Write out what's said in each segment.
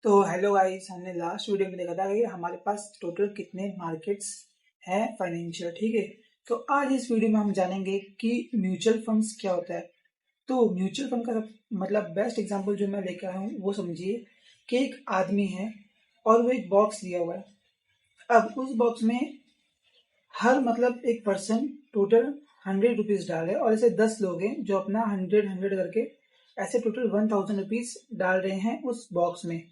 तो hello guys, हमने last video में देखा था कि हमारे पास टोटल कितने मार्केट्स हैं फाइनेंशियल। ठीक है, तो आज इस वीडियो में हम जानेंगे कि म्यूचुअल फंड्स क्या होता है। तो म्यूचुअल फंड का मतलब बेस्ट एग्जांपल जो मैं लेकर आया हूँ वो समझिए कि एक आदमी है और वो एक बॉक्स लिया हुआ है। अब उस बॉक्स में हर मतलब एक पर्सन टोटल 100 रुपीज डाल रहे हैं और ऐसे 10 लोग हैं जो अपना 100 करके ऐसे टोटल 1000 रुपीज डाल रहे हैं उस बॉक्स में।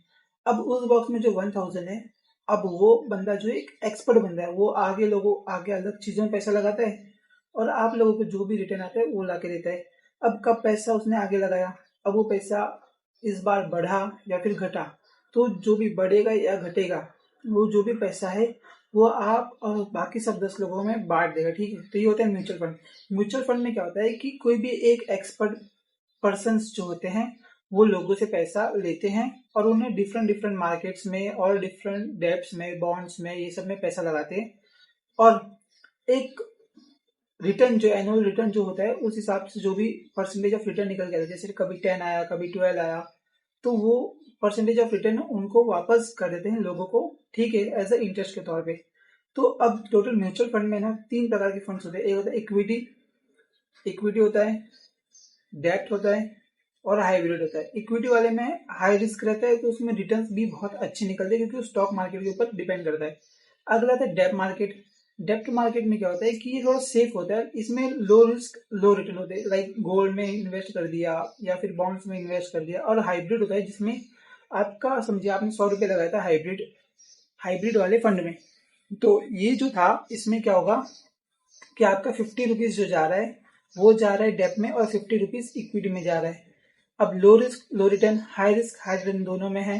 अब उस बॉक्स में जो 1000 है, अब वो बंदा जो एक एक्सपर्ट बंदा है वो आगे अलग चीजों में पैसा लगाता है और आप लोगों को जो भी रिटर्न आता है वो ला के देता है। अब कब पैसा उसने आगे लगाया, अब वो पैसा इस बार बढ़ा या फिर घटा, तो जो भी बढ़ेगा या घटेगा वो जो भी पैसा है वो आप और बाकी सब 10 लोगों में बांट देगा। ठीक है, तो ये होता है म्यूचुअल फंड। म्यूचुअल फंड में क्या होता है कि कोई भी एक एक्सपर्ट पर्सन्स जो होते हैं वो लोगों से पैसा लेते हैं और उन्हें डिफरेंट डिफरेंट मार्केट्स में और डिफरेंट डेब्ट्स में, बॉन्ड्स में, ये सब में पैसा लगाते हैं और एक रिटर्न जो एनुअल रिटर्न जो होता है उस हिसाब से जो भी परसेंटेज ऑफ रिटर्न निकल गया, जैसे कभी 10 आया कभी 12 आया, तो वो परसेंटेज ऑफ रिटर्न उनको वापस कर देते हैं लोगों को। ठीक है, एज अ इंटरेस्ट के तौर पे। तो अब टोटल म्यूचुअल फंड में ना 3 प्रकार के फंड्स होते हैं। एक होता है इक्विटी, इक्विटी होता है, डेट होता है और हाइब्रिड होता है। इक्विटी वाले में हाई रिस्क रहता है तो उसमें रिटर्न्स भी बहुत अच्छे निकलते हैं क्योंकि स्टॉक मार्केट के ऊपर डिपेंड करता है। अगला था डेट मार्केट। डेप्ट मार्केट में क्या होता है कि ये थोड़ा सेफ होता है, इसमें लो रिस्क लो रिटर्न होते हैं, लाइक गोल्ड में इन्वेस्ट कर दिया या फिर बॉन्ड्स में इन्वेस्ट कर दिया। और हाइब्रिड होता है जिसमें आपका समझिए आपने 100 रुपये लगाया था हाइब्रिड हाइब्रिड वाले फंड में, तो ये जो था इसमें क्या होगा कि आपका 50 रुपीज जो जा रहा है वो जा रहा है डेप में और 50 रुपीज इक्विटी में जा रहा है। अब low risk low return, high risk high return दोनों में है।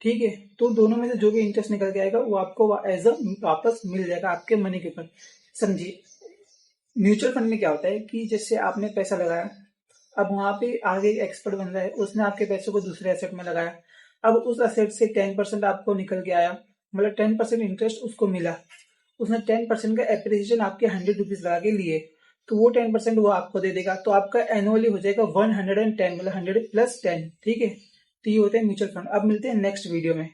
ठीक है, तो दोनों में से जो भी इंटरेस्ट निकल के आएगा वो आपको एज अ वापस मिल जाएगा आपके मनी के ऊपर। समझिए म्यूचुअल फंड में क्या होता है कि जैसे आपने पैसा लगाया, अब वहां पे आगे एक एक्सपर्ट बन रहा है, उसने आपके पैसे को दूसरे एसेट में लगाया। अब उस एसेट से 10% आपको निकल के आया, मतलब 10% इंटरेस्ट उसको मिला। उसने 10% का एप्रिसिएशन आपके 100 रुपीज लगा के लिए, तो वो 10% वो आपको दे देगा, तो आपका एनुअली हो जाएगा 110, मतलब 100 + 10। ठीक है, तो ये होता है म्यूचुअल फंड। अब मिलते हैं नेक्स्ट वीडियो में।